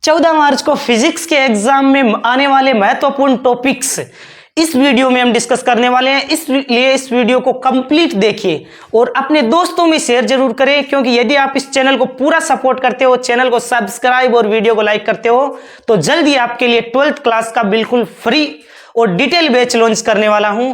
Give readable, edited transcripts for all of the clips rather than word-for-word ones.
14 मार्च को फिजिक्स के एग्जाम में आने वाले महत्वपूर्ण टॉपिक्स इस वीडियो में हम डिस्कस करने वाले हैं। इसलिए इस वीडियो को कंप्लीट देखिए और अपने दोस्तों में शेयर जरूर करें, क्योंकि यदि आप इस चैनल को पूरा सपोर्ट करते हो, चैनल को सब्सक्राइब और वीडियो को लाइक करते हो, तो जल्द ही आपके लिए 12th क्लास का बिल्कुल फ्री और डिटेल बैच लॉन्च करने वाला हूं।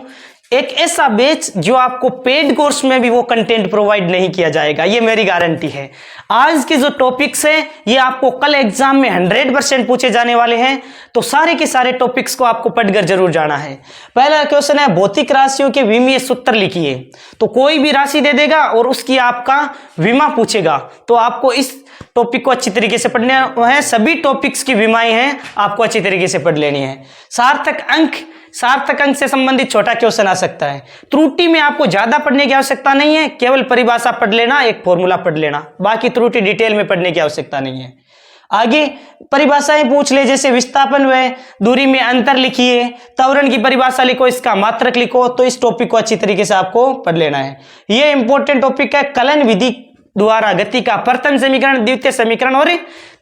एक ऐसा बैच जो आपको पेड कोर्स में भी वो कंटेंट प्रोवाइड नहीं किया जाएगा, ये मेरी गारंटी है। आज के जो टॉपिक्स हैं ये आपको कल एग्जाम में 100% पूछे जाने वाले हैं, तो सारे के सारे टॉपिक्स को आपको पढ़कर जरूर जाना है। पहला क्वेश्चन है भौतिक राशियों के विमीय सूत्र लिखिए। तो कोई भी राशि दे देगा और उसकी आपका विमा पूछेगा, तो आपको इस टॉपिक को अच्छी तरीके से पढ़ना है। सभी टॉपिक्स की विमाएं हैं, आपको अच्छी तरीके से पढ़ लेनी है। सार्थक अंक से संबंधित छोटा क्वेश्चन आ सकता है। त्रुटि में आपको ज्यादा पढ़ने की आवश्यकता नहीं है, केवल परिभाषा पढ़ लेना, एक फॉर्मूला पढ़ लेना, बाकी त्रुटि डिटेल में पढ़ने की आवश्यकता नहीं है। आगे परिभाषाएं पूछ ले, जैसे विस्थापन व दूरी में अंतर लिखिए, त्वरण की परिभाषा लिखो, इसका मात्रक लिखो, तो इस टॉपिक को अच्छी तरीके से आपको पढ़ लेना है। यह इंपॉर्टेंट टॉपिक है। कलन विधि द्वारा गति का प्रथम समीकरण, द्वितीय समीकरण और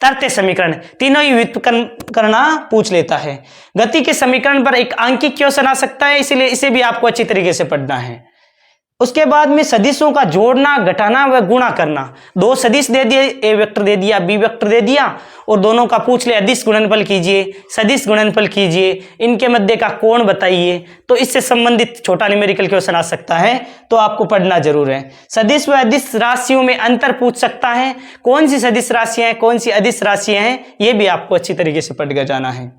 तृतीय समीकरण तीनों ही व्युत्पन्न करना पूछ लेता है। गति के समीकरण पर एक अंकित क्वेश्चन आ सकता है, इसीलिए इसे भी आपको अच्छी तरीके से पढ़ना है। उसके बाद में सदिशों का जोड़ना, घटाना व गुणा करना। दो सदिश दे दिए, ए वेक्टर दे दिया, बी वेक्टर दे दिया, और दोनों का पूछ ले अदिश गुणनफल कीजिए, सदिश गुणनफल कीजिए, इनके मध्य का कोण बताइए। तो इससे संबंधित छोटा न्यूमेरिकल क्वेश्चन आ सकता है, तो आपको पढ़ना जरूर है। सदिश व अदिश राशियों में अंतर पूछ सकता है, कौन सी सदिश राशियां हैं, कौन सी अदिश राशियां हैं, ये भी आपको अच्छी तरीके से पढ़ कर जाना है।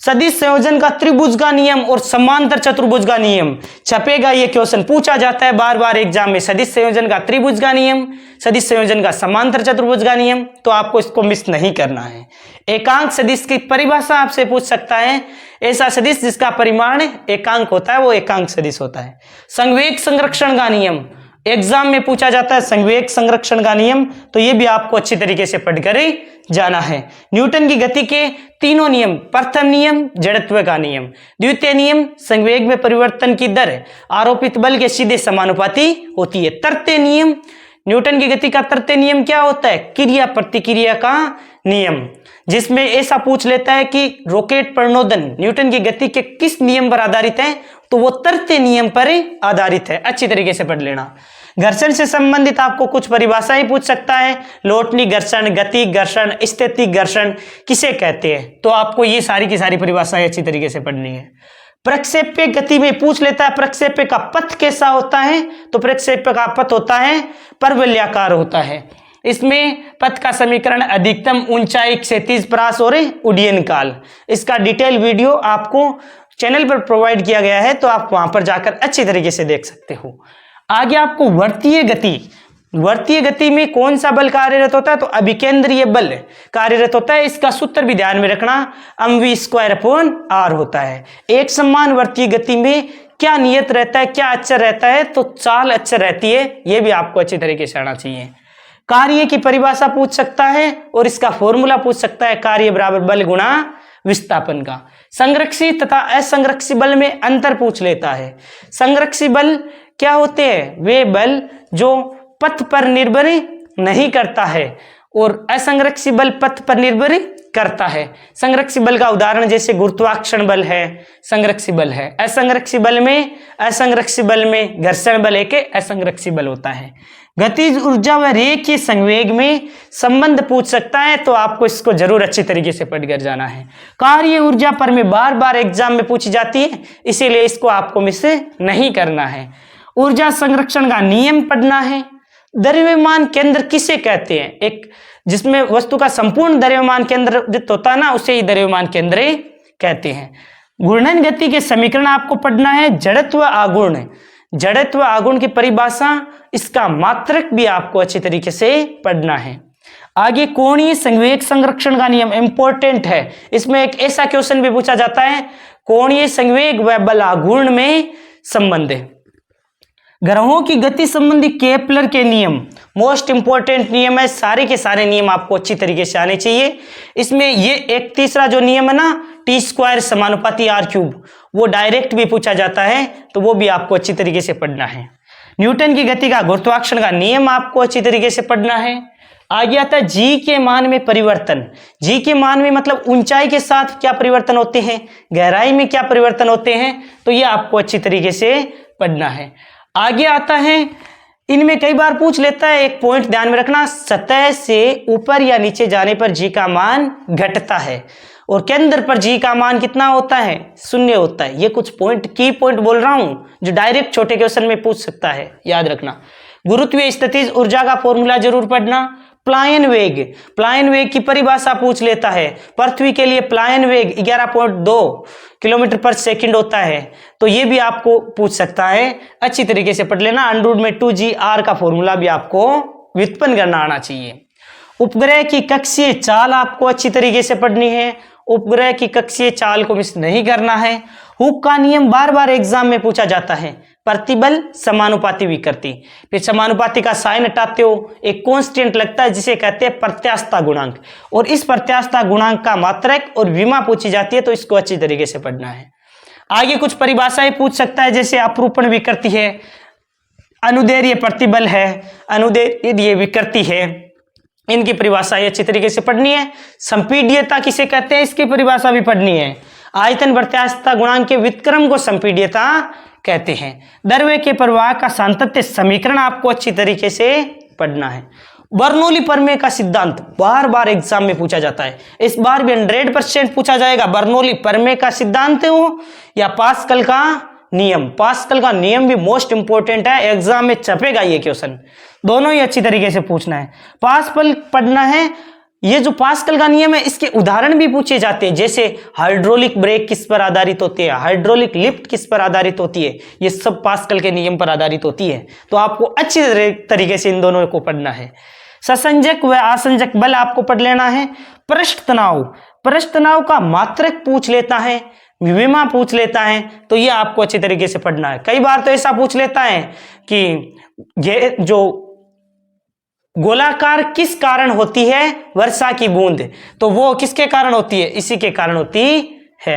सदिश संयोजन का त्रिभुज का नियम और समांतर चतुर्भुज का नियम छपेगा, ये क्वेश्चन पूछा जाता है बार बार एग्जाम में। सदिश संयोजन का त्रिभुज का नियम, सदिश संयोजन का समांतर चतुर्भुज का नियम, तो आपको इसको मिस नहीं करना है। एकांक सदिश की परिभाषा आपसे पूछ सकता है। ऐसा सदिश जिसका परिमाण एकांक होता है वो एकांक सदिश होता है। संवेग संरक्षण का नियम एग्जाम में पूछा जाता है, संवेग संरक्षण का नियम, तो ये भी आपको अच्छी तरीके से पढ़कर जाना है। न्यूटन की गति के तीनों नियम, प्रथम नियम जड़त्व का नियम, द्वितीय नियम संवेग में परिवर्तन की दर आरोपित बल के सीधे समानुपाती होती है। तृतीय नियम, न्यूटन की गति का तृतीय नियम क्या होता है, क्रिया प्रतिक्रिया का नियम, जिसमें ऐसा पूछ लेता है कि रॉकेट प्रणोदन न्यूटन की गति के किस नियम पर आधारित है, तो वो तृतीय नियम पर आधारित है। अच्छी तरीके से पढ़ लेना। घर्षण से संबंधित आपको कुछ परिभाषाएं पूछ सकता है। लोटनी घर्षण, गति घर्षण, स्थैतिक घर्षण किसे कहते हैं, तो आपको ये सारी की सारी परिभाषाएं अच्छी तरीके से पढ़नी है। प्रक्षेप्य गति में पूछ लेता है प्रक्षेप्य का पथ कैसा होता है, तो प्रक्षेप्य का पथ होता है परवलयाकार होता है। इसमें पथ का समीकरण अधिकतम ऊंचाई, क्षैतिज परास और उड्डयन काल, इसका डिटेल वीडियो आपको चैनल पर प्रोवाइड किया गया है, तो आप वहां पर जाकर अच्छी तरीके से देख सकते हो। आगे आपको वर्तीय गति में कौन सा बल कार्यरत होता है, तो अभिकेंद्रीय बल कार्यरत होता है। इसका सूत्र भी ध्यान में रखना, mv²/r होता है। एक समान वर्तीय गति में क्या नियत रहता है, क्या अचर रहता है, तो चाल अचर रहती है, यह भी आपको अच्छी तरीके से आना चाहिए। कार्य की परिभाषा पूछ सकता है और इसका फॉर्मूला पूछ सकता है, कार्य बराबर बल गुणा विस्थापन का। संरक्षी तथा असंरक्षी बल में अंतर पूछ लेता है। संरक्षी बल क्या होते हैं, वे बल जो पथ पर निर्भर नहीं करता है, और असंरक्षी बल पथ पर निर्भर करता है। संरक्षी बल का उदाहरण जैसे गुरुत्वाकर्षण बल है, संरक्षी बल है। असंरक्षी बल में घर्षण बल एक असंरक्षी बल होता है। गतिज ऊर्जा व रेखीय संवेग में संबंध पूछ सकता है, तो आपको इसको जरूर अच्छी तरीके से पढ़कर जाना है। कार्य ऊर्जा पर में बार बार एग्जाम में पूछी जाती है, इसीलिए इसको आपको मिस नहीं करना है। ऊर्जा संरक्षण का नियम पढ़ना है। द्रव्यमान केंद्र किसे कहते हैं, एक जिसमें वस्तु का संपूर्ण द्रव्यमान केंद्रित होता है ना, उसे ही द्रव्यमान केंद्र कहते हैं। घूर्णन गति के समीकरण आपको पढ़ना है। जड़त्व आघूर्ण की परिभाषा, इसका मात्रक भी आपको अच्छी तरीके से पढ़ना है। आगे कोणीय संवेग संरक्षण का नियम इंपॉर्टेंट है। इसमें एक ऐसा क्वेश्चन भी पूछा जाता है, कोणीय संवेग व बल आघूर्ण में संबंध है। ग्रहों की गति संबंधी केपलर के नियम मोस्ट इंपॉर्टेंट नियम है। सारे के सारे नियम आपको अच्छी तरीके से आने चाहिए। इसमें ये एक तीसरा जो नियम है ना, t² समानुपाती r³, वो डायरेक्ट भी पूछा जाता है, तो वो भी आपको अच्छी तरीके से पढ़ना है। न्यूटन की गति का गुरुत्वाकर्षण का नियम आपको अच्छी तरीके से पढ़ना है। आगे आता है जी के मान में परिवर्तन। जी के मान में मतलब ऊंचाई के साथ क्या परिवर्तन होते हैं, गहराई में क्या परिवर्तन होते हैं, तो ये आपको अच्छी तरीके से पढ़ना है। आगे आता है, इनमें कई बार पूछ लेता है, एक पॉइंट ध्यान में रखना, सतह से ऊपर या नीचे जाने पर जी का मान घटता है और केंद्र पर जी का मान कितना होता है, 0 होता है। ये कुछ पॉइंट, की पॉइंट बोल रहा हूं जो डायरेक्ट छोटे क्वेश्चन में पूछ सकता है, याद रखना। गुरुत्वीय स्थितिज ऊर्जा का फॉर्मूला जरूर पढ़ना। प्लायन वेग, प्लायन वेग की परिभाषा पूछ लेता है। पृथ्वी के लिए प्लायन वेग 11.2 किलोमीटर पर सेकंड होता है, तो ये भी आपको पूछ सकता है, अच्छी तरीके से पढ़ लेना। अंडर में 2gr का फॉर्मूला भी आपको व्युत्पन्न करना आना चाहिए। उपग्रह की कक्षीय चाल आपको अच्छी तरीके से पढ़नी है, उपग्रह की कक्षीय चाल को मिस नहीं करना है। हुक का नियम बार बार एग्जाम में पूछा जाता है, प्रतिबल समानुपाती विकृति, फिर समानुपाती का साइन हटाते हो, एक कांस्टेंट लगता है जिसे कहते हैं प्रत्यास्थता गुणांक, और इस प्रत्यास्थता गुणांक का मात्रक और विमा पूछी जाती है, तो इसको अच्छी तरीके से पढ़ना है। आगे कुछ परिभाषाएं पूछ सकता है, जैसे अपरूपण विकृति है, अनुदैर्घ्य प्रतिबल है, अनुदैर्घ्य विकृति है, इनकी परिभाषा अच्छी तरीके से पढ़नी है। संपीड्यता किसे कहते हैं, इसकी परिभाषा भी पढ़नी है। आयतन प्रत्यास्थता गुणांक के व्युत्क्रम को संपीड्यता कहते हैं। द्रव्य के प्रवाह का सातत्य समीकरण आपको अच्छी तरीके से पढ़ना है। बर्नौली प्रमेय का सिद्धांत बार बार एग्जाम में पूछा जाता है, इस बार भी 100% पूछा जाएगा। बर्नौली प्रमेय का सिद्धांत हो या पास्कल का नियम, पास्कल का नियम भी मोस्ट इंपोर्टेंट है, एग्जाम में छपेगा ये क्वेश्चन, दोनों ही अच्छी तरीके से पूछना है। पास्कल पढ़ना है, ये जो पास्कल का नियम है इसके उदाहरण भी पूछे जाते हैं, जैसे हाइड्रोलिक ब्रेक किस पर आधारित होती है, हाइड्रोलिक लिफ्ट किस पर आधारित होती है, ये सब पास्कल के नियम पर आधारित होती है, तो आपको अच्छी तरीके से इन दोनों को पढ़ना है। ससंजक व आसंजक बल आपको पढ़ लेना है। पृष्ठ तनाव, पृष्ठ तनाव का मात्रक पूछ लेता है, विमा पूछ लेता है, तो ये आपको अच्छी तरीके से पढ़ना है। कई बार तो ऐसा पूछ लेता है कि ये जो गोलाकार किस कारण होती है वर्षा की बूंद, तो वो किसके कारण होती है, इसी के कारण होती है।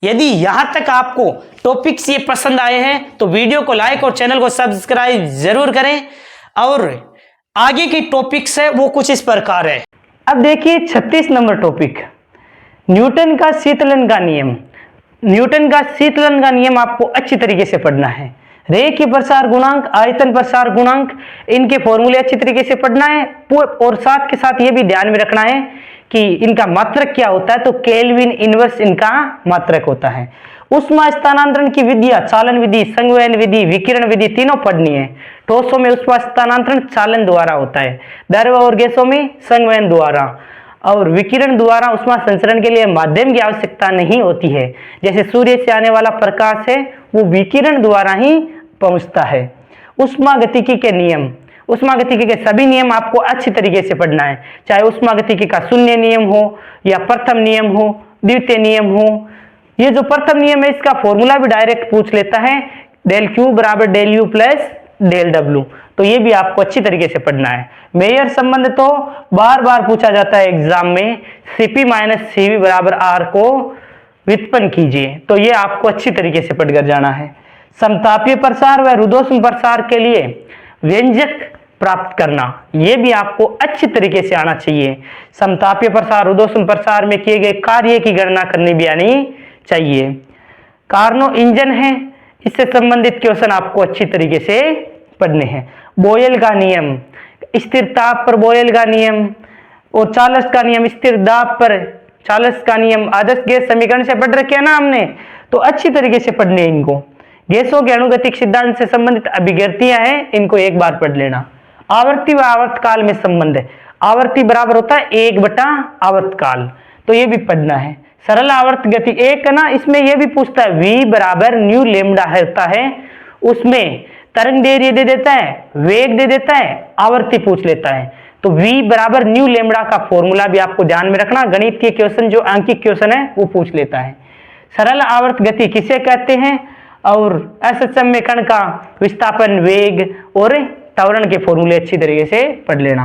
यदि यहां तक आपको टॉपिक्स ये पसंद आए हैं तो वीडियो को लाइक और चैनल को सब्सक्राइब जरूर करें। और आगे की टॉपिक्स है वो कुछ इस प्रकार है। अब देखिए 36 नंबर टॉपिक, न्यूटन का शीतलन का नियम। न्यूटन का शीतलन का नियम आपको अच्छी तरीके से पढ़ना है। रेखीय प्रसार गुणांक, आयतन प्रसार गुणांक, इनके फॉर्मूले अच्छी तरीके से पढ़ना है, और साथ के साथ ये भी ध्यान में रखना है कि इनका मात्रक क्या होता है, तो केल्विन इनवर्स इनका मात्रक होता है। उष्मा स्थानांतरण की विधियां, चालन विधि, संवहन विधि, विकिरण विधि, तीनों पढ़नी है। ठोसों में उष्मा स्थानांतरण चालन द्वारा होता है, द्रव और गैसों में संवहन द्वारा, और विकिरण द्वारा उष्मा संचरण के लिए माध्यम की आवश्यकता नहीं होती है। जैसे सूर्य से आने वाला प्रकाश है वो विकिरण द्वारा ही पहुंचता है। उष्मा गतिकी के नियम, उष्मा गतिकी के सभी नियम आपको अच्छी तरीके से पढ़ना है, चाहे उष्मा गतिकी का शून्य नियम हो या प्रथम नियम हो, द्वितीय नियम हो। ये जो प्रथम नियम है इसका फॉर्मूला भी डायरेक्ट पूछ लेता है, डेल क्यू बराबर del U plus del W, तो ये भी आपको अच्छी तरीके से पढ़ना है। मेयर संबंध तो बार बार पूछा जाता है एग्जाम में, सीपी माइनस सीवी बराबर आर को व्युत्पन्न कीजिए, तो ये आपको अच्छी तरीके से पढ़कर जाना है। समतापीय प्रसार व रुद्धोष्म प्रसार के लिए व्यंजक प्राप्त करना, ये भी आपको अच्छी तरीके से आना चाहिए। समतापीय प्रसार, रुद्धोष्म प्रसार में किए गए कार्य की गणना करनी भी आनी चाहिए। कार्नो इंजन है, इससे संबंधित क्वेश्चन आपको अच्छी तरीके से पढ़ने हैं। बोयल का नियम, स्थिर ताप पर बोयल का नियम, और चार्ल्स का नियम स्थिर दाब पर चार्ल्स का नियम, आदर्श गैस समीकरण से पढ़ रखे हैं ना हमने, तो अच्छी तरीके से पढ़ने इनको। गैसों के अणुगतिक सिद्धांत से संबंधित अभिव्यक्तियां हैं, इनको एक बार पढ़ लेना। आवर्ती व आवर्तकाल में संबंध है, आवर्ती बराबर होता है 1/आवर्तकाल, तो ये भी पढ़ना है। सरल आवर्त गति एक है ना, इसमें यह भी पूछता है v बराबर न्यू लेमडा होता है, उसमें तरंग दैर्घ्य दे देता है, वेग दे देता है, आवर्ती पूछ लेता है, तो v बराबर न्यू लेमडा का फॉर्मूला भी आपको ध्यान में रखना। गणित के क्वेश्चन जो आंकिक क्वेश्चन है वो पूछ लेता है। सरल आवर्त गति किसे कहते हैं, और एसएसएम में कण का विस्थापन, वेग और त्वरण के फॉर्मूले अच्छी तरीके से पढ़ लेना।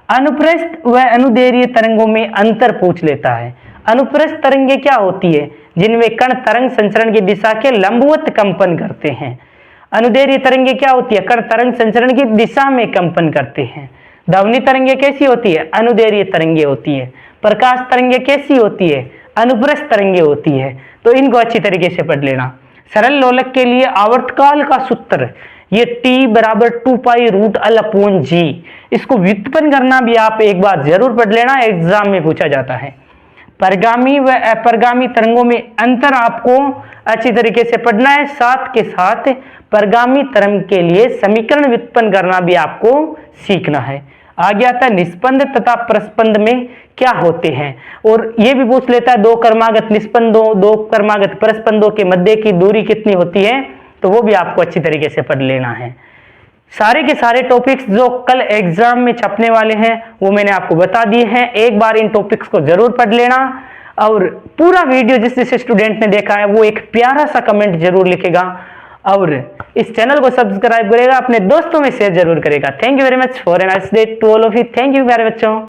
अनुप्रस्थ व अनुदैर्घ्य तरंगों में अंतर पूछ लेता है। अनुप्रस्थ तरंगें क्या होती है, जिनमें कण तरंग संचरण की दिशा के लंबवत कंपन करते हैं। अनुदैर्घ्य तरंगें क्या होती है, कण तरंग संचरण की दिशा में कंपन करते हैं। ध्वनि तरंगे कैसी होती है? अनुदैर्घ्य तरंगे होती है। प्रकाश तरंगे कैसी होती है? अनुप्रस्थ तरंगे होती है। तो इनको अच्छी तरीके से पढ़ लेना। सरल लोलक के लिए आवर्तकाल का सूत्र ये T बराबर 2π√L/G। इसको व्युत्पन्न करना भी आप एक बार जरूर पढ़ लेना, एग्जाम में पूछा जाता है। परगामी व अपरगामी तरंगों में अंतर आपको अच्छी तरीके से पढ़ना है। साथ के साथ परगामी तरंग के लिए समीकरण व्युत्पन्न करना भी आपको सीखना है। आगे आता है निस्पंद तथा प्रस्पंद में क्या होते हैं, और ये भी पूछ लेता है दो क्रमागत निस्पंदों, दो क्रमागत प्रस्पंदों के मध्य की दूरी कितनी होती है, तो वो भी आपको अच्छी तरीके से पढ़ लेना है। सारे के सारे टॉपिक्स जो कल एग्जाम में छपने वाले हैं वो मैंने आपको बता दिए हैं। एक बार इन टॉपिक्स को जरूर पढ़ लेना, और पूरा वीडियो जिस स्टूडेंट ने देखा है वो एक प्यारा सा कमेंट जरूर लिखेगा, और इस चैनल को सब्सक्राइब करेगा, अपने दोस्तों में शेयर जरूर करेगा। Thank you very much for an nice day to all of you. Thank you प्यारे बच्चों।